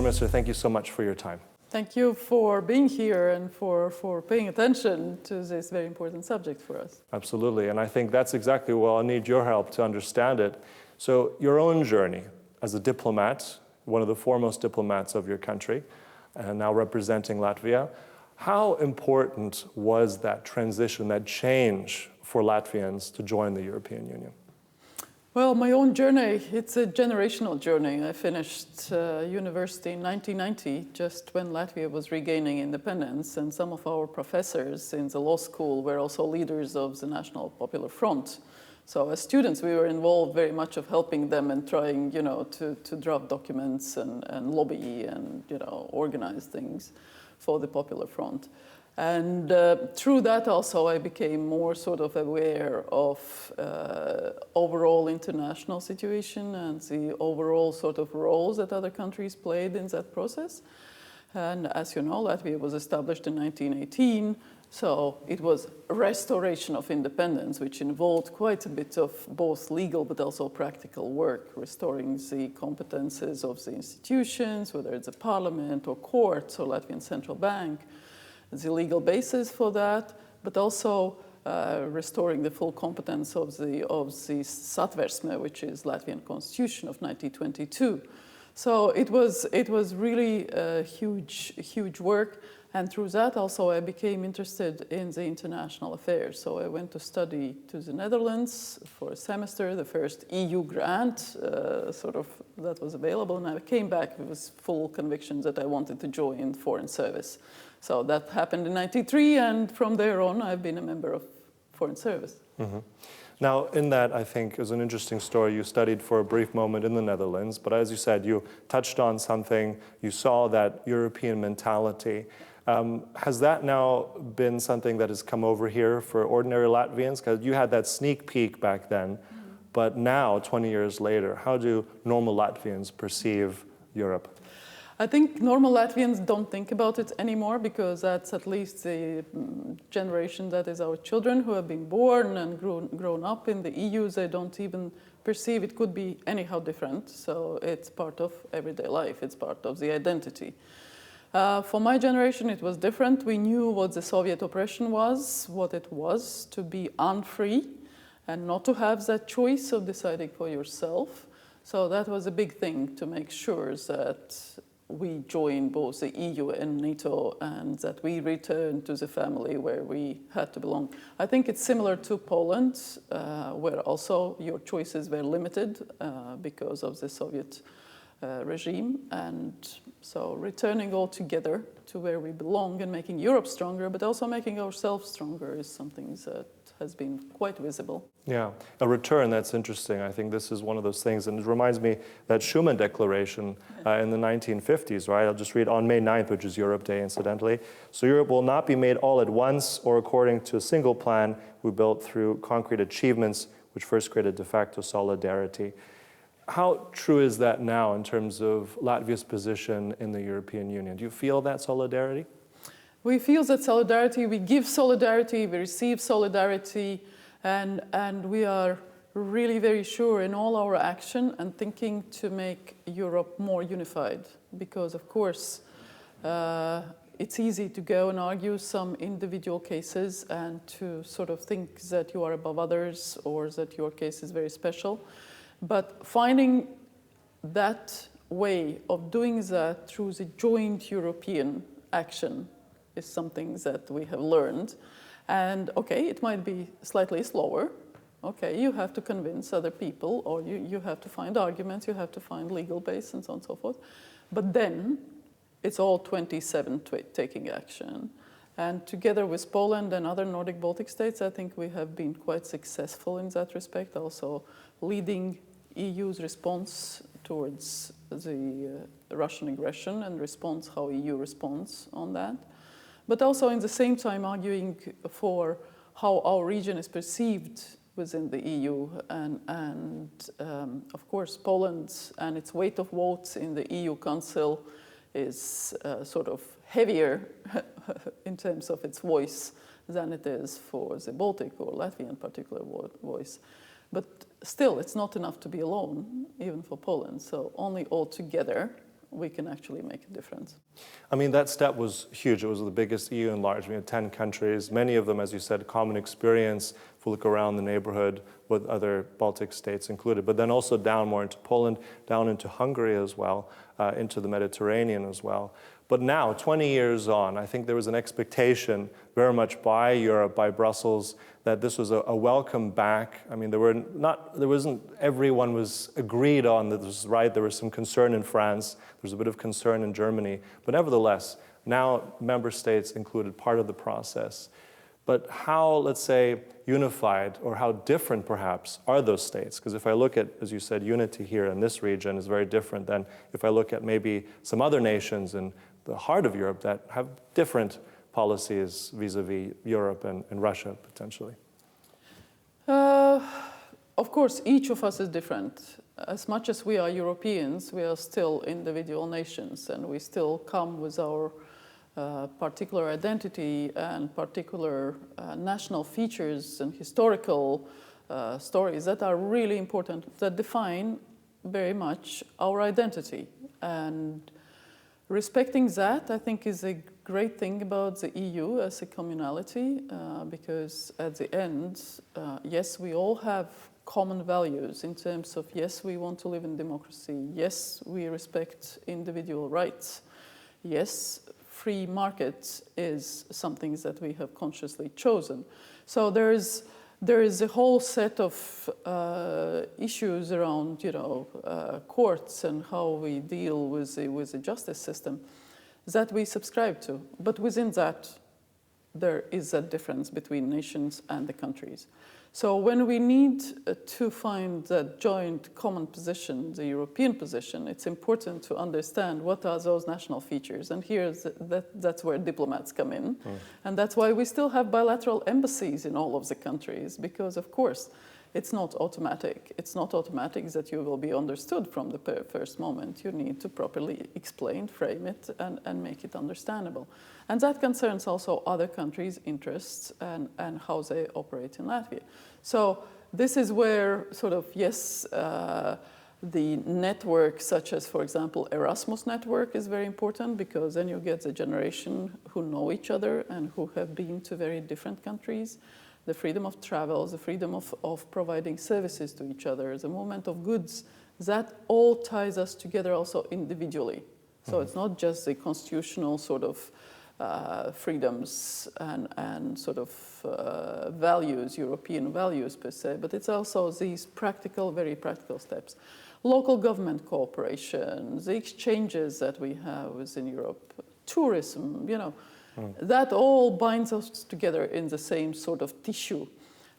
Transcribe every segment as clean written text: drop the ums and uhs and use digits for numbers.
Minister, thank you so much for your time. Thank you for being here and for paying attention to this very important subject for us. Absolutely, and I think that's exactly where I'll need your help to understand it. So your own journey as a diplomat, one of the foremost diplomats of your country, and now representing Latvia, how important was that transition, that change for Latvians to join the European Union? Well, my own journey, it's a generational journey. I finished university in 1990, just when Latvia was regaining independence, and some of our professors in the law school were also leaders of the National Popular Front. So as students, we were involved very much of helping them and trying, to draft documents and lobby and, organize things for the Popular Front. And through that also I became more sort of aware of overall international situation and the overall sort of roles that other countries played in that process. And as you know, Latvia was established in 1918, so it was a restoration of independence, which involved quite a bit of both legal but also practical work, restoring the competences of the institutions, whether it's a parliament or courts or Latvian Central Bank, the legal basis for that, but also restoring the full competence of the Satversme, which is Latvian Constitution of 1922. So it was really huge work, and through that also I became interested in the international affairs. So I went to study to the Netherlands for a semester, the first EU grant that was available, and I came back with full conviction that I wanted to join foreign service. So that happened in 1993, and from there on, I've been a member of Foreign Service. Mm-hmm. Now, in that, I think, is an interesting story. You studied for a brief moment in the Netherlands, but as you said, you touched on something, you saw that European mentality. Has that now been something that has come over here for ordinary Latvians? Because you had that sneak peek back then, but now, 20 years later, how do normal Latvians perceive Europe? I think normal Latvians don't think about it anymore, because that's at least the generation that is our children who have been born and grown up in the EU. They don't even perceive it could be anyhow different. So it's part of everyday life. It's part of the identity. For my generation, it was different. We knew what the Soviet oppression was, what it was to be unfree and not to have that choice of deciding for yourself. So that was a big thing, to make sure that we join both the EU and NATO, and that we return to the family where we had to belong. I think it's similar to Poland, where also your choices were limited because of the Soviet regime. And so returning all together to where we belong and making Europe stronger, but also making ourselves stronger, is something that has been quite visible. Yeah, a return, that's interesting. I think this is one of those things, and it reminds me that Schuman Declaration in the 1950s, right? I'll just read, on May 9th, which is Europe Day, incidentally. So Europe will not be made all at once or according to a single plan we built through concrete achievements, which first created de facto solidarity. How true is that now in terms of Latvia's position in the European Union? Do you feel that solidarity? We feel that solidarity, we give solidarity, we receive solidarity, and we are really very sure in all our action and thinking to make Europe more unified. Because, of course, it's easy to go and argue some individual cases and to sort of think that you are above others or that your case is very special. But finding that way of doing that through the joint European action is something that we have learned. And okay, it might be slightly slower. Okay, you have to convince other people, or you have to find arguments, you have to find legal base and so on and so forth. But then it's all 27 taking action. And together with Poland and other Nordic Baltic states, I think we have been quite successful in that respect, also leading EU's response towards the Russian aggression and response how EU responds on that. But also in the same time arguing for how our region is perceived within the EU. And of course, Poland and its weight of votes in the EU Council is sort of heavier in terms of its voice than it is for the Baltic or Latvian particular voice. But still, it's not enough to be alone, even for Poland. So only all together we can actually make a difference. I mean, that step was huge. It was the biggest EU enlargement, 10 countries, many of them, as you said, common experience. If we look around the neighborhood with other Baltic states included, but then also down more into Poland, down into Hungary as well, into the Mediterranean as well. But now, 20 years on, I think there was an expectation very much by Europe, by Brussels, that this was a welcome back. I mean, everyone was agreed on that this was right. There was some concern in France. There was a bit of concern in Germany. But nevertheless, now member states included part of the process. But how, let's say, unified or how different perhaps are those states? Because if I look at, as you said, unity here in this region is very different than if I look at maybe some other nations in the heart of Europe that have different policies vis-a-vis Europe and Russia, potentially. Of course, each of us is different. As much as we are Europeans, we are still individual nations, and we still come with our particular identity and particular national features and historical stories that are really important, that define very much our identity. And respecting that, I think, is a great thing about the EU as a communality, because at the end, yes, we all have common values in terms of, yes, we want to live in democracy, yes, we respect individual rights, yes, free market is something that we have consciously chosen. So there is a whole set of issues around, courts and how we deal with the justice system that we subscribe to. But within that, there is a difference between nations and the countries. So when we need to find that joint common position, the European position, it's important to understand what are those national features. And that's where diplomats come in. And that's why we still have bilateral embassies in all of the countries, because, of course, it's not automatic. It's not automatic that you will be understood from the first moment. You need to properly explain, frame it, and make it understandable. And that concerns also other countries' interests and how they operate in Latvia. So this is where sort of, yes, the network such as, for example, Erasmus network is very important, because then you get the generation who know each other and who have been to very different countries. The freedom of travel, the freedom of providing services to each other, the movement of goods, that all ties us together also individually. So it's not just the constitutional sort of freedoms and sort of values, European values per se, but it's also these practical, very practical steps. Local government cooperation, the exchanges that we have within Europe, tourism, that all binds us together in the same sort of tissue.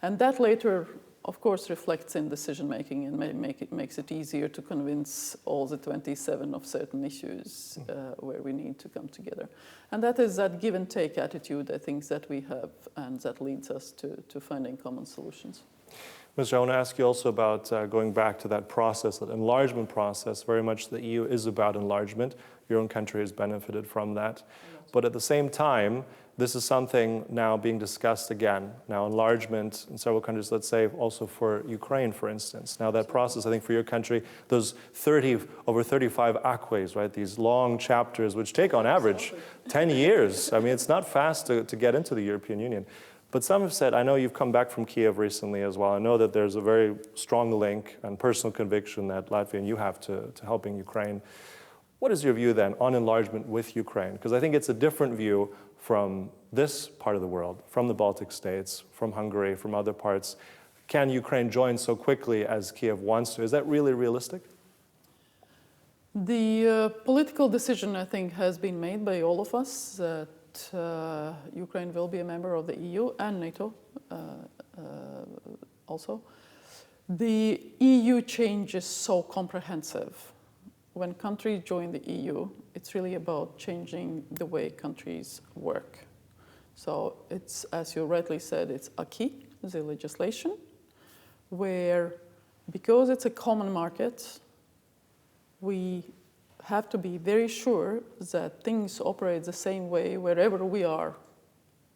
And that later, of course, reflects in decision-making and makes it easier to convince all the 27 of certain issues where we need to come together. And that is that give-and-take attitude, I think, that we have, and that leads us to finding common solutions. Mr. I want to ask you also about going back to that process, that enlargement process. Very much the EU is about enlargement. Your own country has benefited from that. But at the same time, this is something now being discussed again. Now, enlargement in several countries, let's say also for Ukraine, for instance. Now, that process, I think for your country, those over 35 acquis, right? These long chapters, which take on average 10 years. I mean, it's not fast to get into the European Union. But some have said, I know you've come back from Kiev recently as well. I know that there's a very strong link and personal conviction that Latvia and you have to helping Ukraine. What is your view then on enlargement with Ukraine? Because I think it's a different view from this part of the world, from the Baltic states, from Hungary, from other parts. Can Ukraine join so quickly as Kiev wants to? Is that really realistic? The political decision, I think, has been made by all of us that Ukraine will be a member of the EU and NATO also. The EU change is so comprehensive. When countries join the EU, it's really about changing the way countries work. So it's, as you rightly said, it's acquis, the legislation, where because it's a common market, we have to be very sure that things operate the same way wherever we are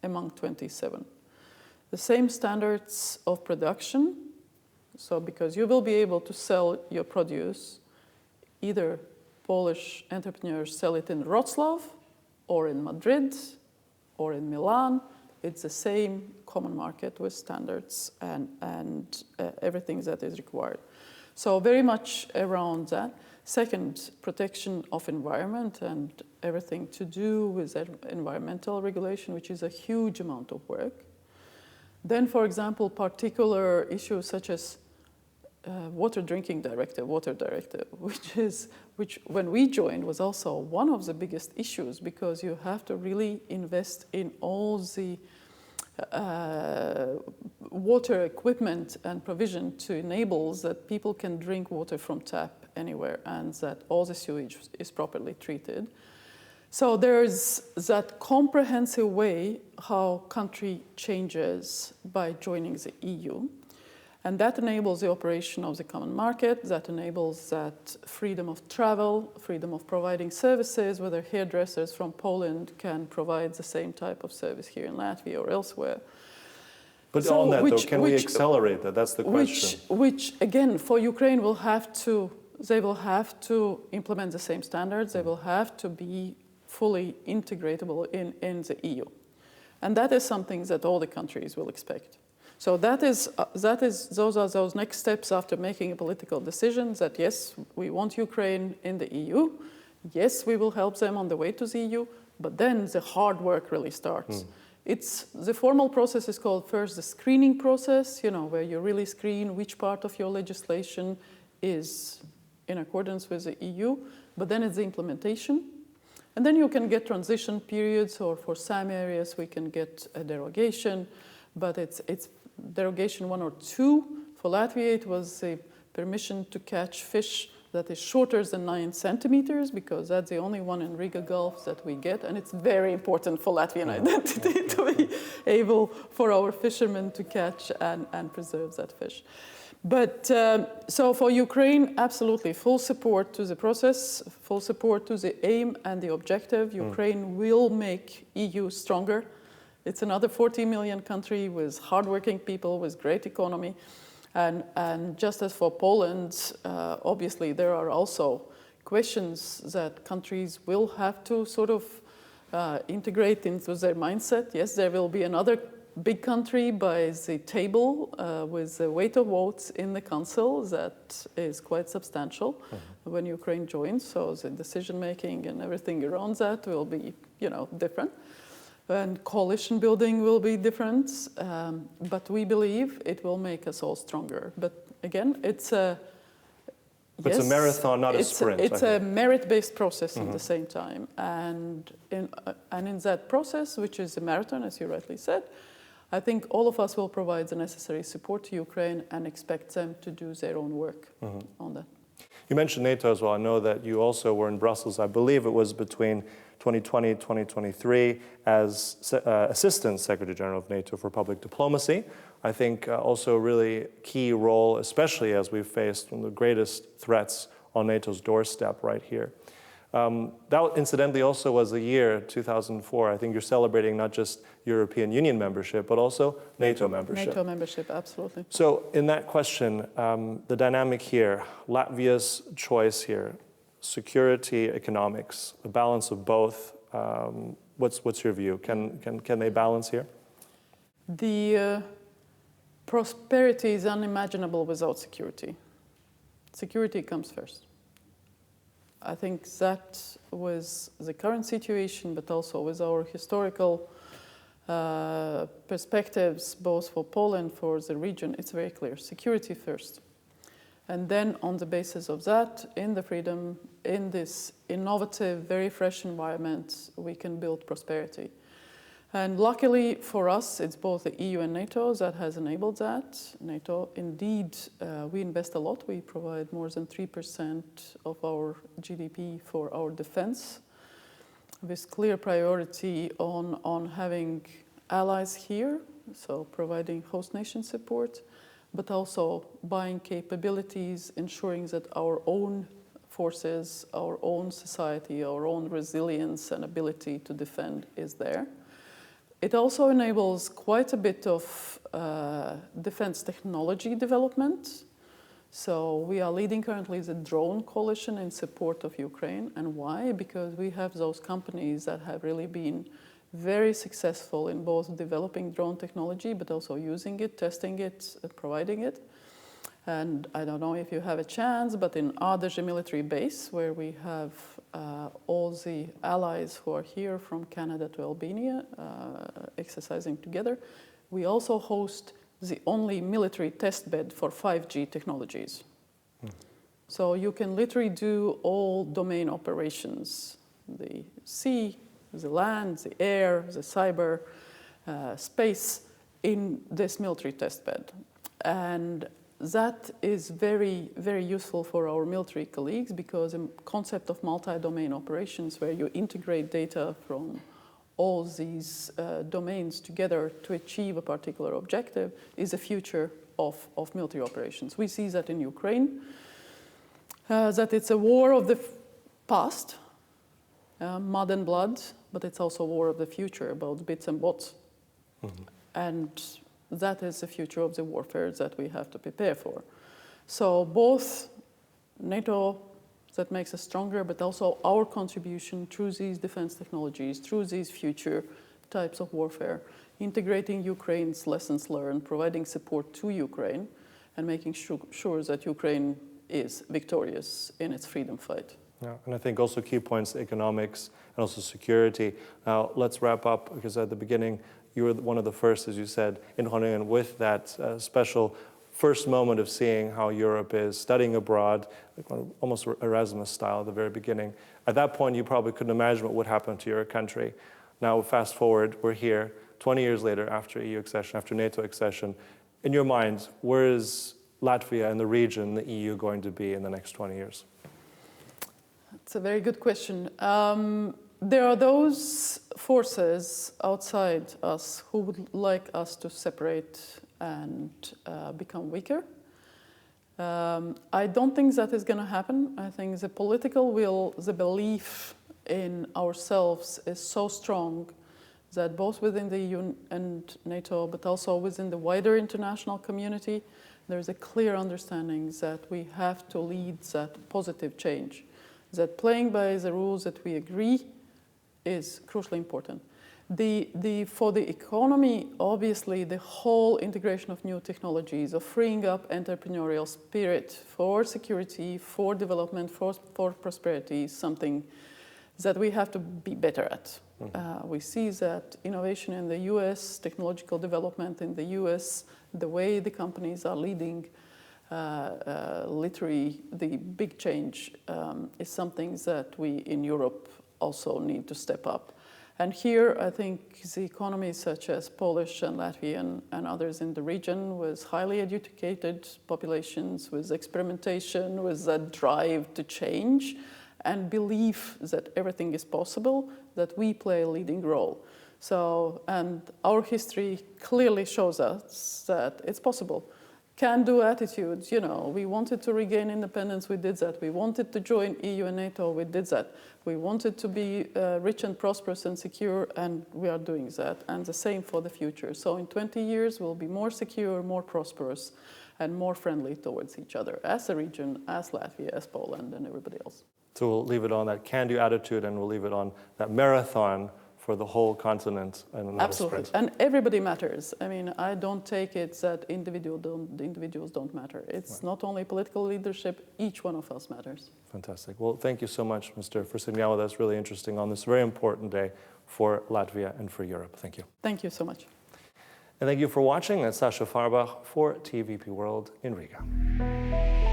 among 27. The same standards of production, so because you will be able to sell your produce either Polish entrepreneurs sell it in Wrocław or in Madrid or in Milan, it's the same common market with standards and everything that is required. So very much around that. Second, protection of environment and everything to do with environmental regulation, which is a huge amount of work. Then, for example, particular issues such as water directive, which when we joined was also one of the biggest issues, because you have to really invest in all the water equipment and provision to enable that people can drink water from tap anywhere and that all the sewage is properly treated. So there's that comprehensive way how country changes by joining the EU. And that enables the operation of the common market, that enables that freedom of travel, freedom of providing services, whether hairdressers from Poland can provide the same type of service here in Latvia or elsewhere. But so on that, though, can we accelerate that? That's the question. Which again, for Ukraine, they will have to implement the same standards. They will have to be fully integratable in the EU. And that is something that all the countries will expect. So those are those next steps after making a political decision that yes, we want Ukraine in the EU. Yes, we will help them on the way to the EU, but then the hard work really starts. The formal process is called first the screening process, where you really screen which part of your legislation is in accordance with the EU, but then it's the implementation. And then you can get transition periods, or for some areas we can get a derogation, but it's derogation 1 or 2. For Latvia, it was a permission to catch fish that is shorter than 9 centimeters, because that's the only one in Riga Gulf that we get, and it's very important for Latvian identity to be able for our fishermen to catch and preserve that fish. But so for Ukraine, absolutely full support to the process, full support to the aim and the objective. Ukraine will make EU stronger. It's another 40 million country with hardworking people, with great economy. And just as for Poland, obviously there are also questions that countries will have to sort of integrate into their mindset. Yes, there will be another big country by the table with the weight of votes in the council that is quite substantial when Ukraine joins. So the decision making and everything around that will be, different. And coalition building will be different, but we believe it will make us all stronger. But again, it's a marathon, not a sprint. It's a merit-based process at the same time. And in that process, which is a marathon, as you rightly said, I think all of us will provide the necessary support to Ukraine and expect them to do their own work on that. You mentioned NATO as well. I know that you also were in Brussels. I believe it was between 2020 and 2023 as Assistant Secretary General of NATO for Public Diplomacy. I think also a really key role, especially as we've faced one of the greatest threats on NATO's doorstep right here. That incidentally also was the year 2004. I think you're celebrating not just European Union membership, but also NATO membership. NATO membership, absolutely. So in that question, the dynamic here, Latvia's choice here, security, economics, a balance of both. What's your view? Can they balance here? The prosperity is unimaginable without security. Security comes first. I think that with the current situation, but also with our historical perspectives, both for Poland, for the region, it's very clear. Security first. And then on the basis of that, in the freedom, in this innovative, very fresh environment, we can build prosperity. And luckily for us, it's both the EU and NATO that has enabled that. NATO, indeed, we invest a lot. We provide more than 3% of our GDP for our defense, with clear priority on having allies here, so providing host nation support, but also buying capabilities, ensuring that our own forces, our own society, our own resilience and ability to defend is there. It also enables quite a bit of defense technology development. So we are leading currently the drone coalition in support of Ukraine. And why? Because we have those companies that have really been very successful in both developing drone technology, but also using it, testing it, providing it. And I don't know if you have a chance, but in Ādaži military base, where we have all the allies who are here from Canada to Albania exercising together, we also host the only military test bed for 5G technologies. So you can literally do all domain operations, the sea, the land, the air, the cyber, space, in this military test bed. And that is very, very useful for our military colleagues, because the concept of multi-domain operations, where you integrate data from all these domains together to achieve a particular objective, is the future of military operations. We see that in Ukraine, that it's a war of the past, mud and blood, but it's also a war of the future, about bits and bots. Mm-hmm. And that is the future of the warfare that we have to prepare for. So both NATO, that makes us stronger, but also our contribution through these defense technologies, through these future types of warfare, integrating Ukraine's lessons learned, providing support to Ukraine, and making sure that Ukraine is victorious in its freedom fight. Yeah, and I think also key points, economics and also security. Now let's wrap up, because at the beginning you were one of the first, as you said, in Groningen with that special first moment of seeing how Europe is, studying abroad, almost Erasmus style at the very beginning. At that point, you probably couldn't imagine what would happen to your country. Now, fast forward, we're here, 20 years later, after EU accession, after NATO accession. In your mind, where is Latvia and the region, the EU, going to be in the next 20 years? That's a very good question. There are those forces outside us who would like us to separate and become weaker. I don't think that is going to happen. I think the political will, the belief in ourselves is so strong that both within the EU and NATO, but also within the wider international community, there is a clear understanding that we have to lead that positive change. That playing by the rules that we agree is crucially important. For the economy, obviously, the whole integration of new technologies, of freeing up entrepreneurial spirit for security, for development, for prosperity, is something that we have to be better at. Mm-hmm. We see that innovation in the US, technological development in the US, the way the companies are leading literally the big change is something that we in Europe also need to step up. And here, I think the economies such as Polish and Latvian and others in the region, with highly educated populations, with experimentation, with that drive to change, and belief that everything is possible, that we play a leading role. So, and our history clearly shows us that it's possible. Can-do attitudes, we wanted to regain independence, we did that. We wanted to join EU and NATO, we did that. We wanted to be rich and prosperous and secure, and we are doing that. And the same for the future. So in 20 years, we'll be more secure, more prosperous, and more friendly towards each other, as a region, as Latvia, as Poland, and everybody else. So we'll leave it on that can-do attitude, and we'll leave it on that marathon for the whole continent and not absolutely. A sprint. And everybody matters. I mean, I don't take it that the individuals don't matter. It's right. Not only political leadership, each one of us matters. Fantastic. Well, thank you so much, Mr. for sitting down with us. Really interesting on this very important day for Latvia and for Europe. Thank you. Thank you so much. And thank you for watching. That's Sasha Farbach for TVP World in Riga.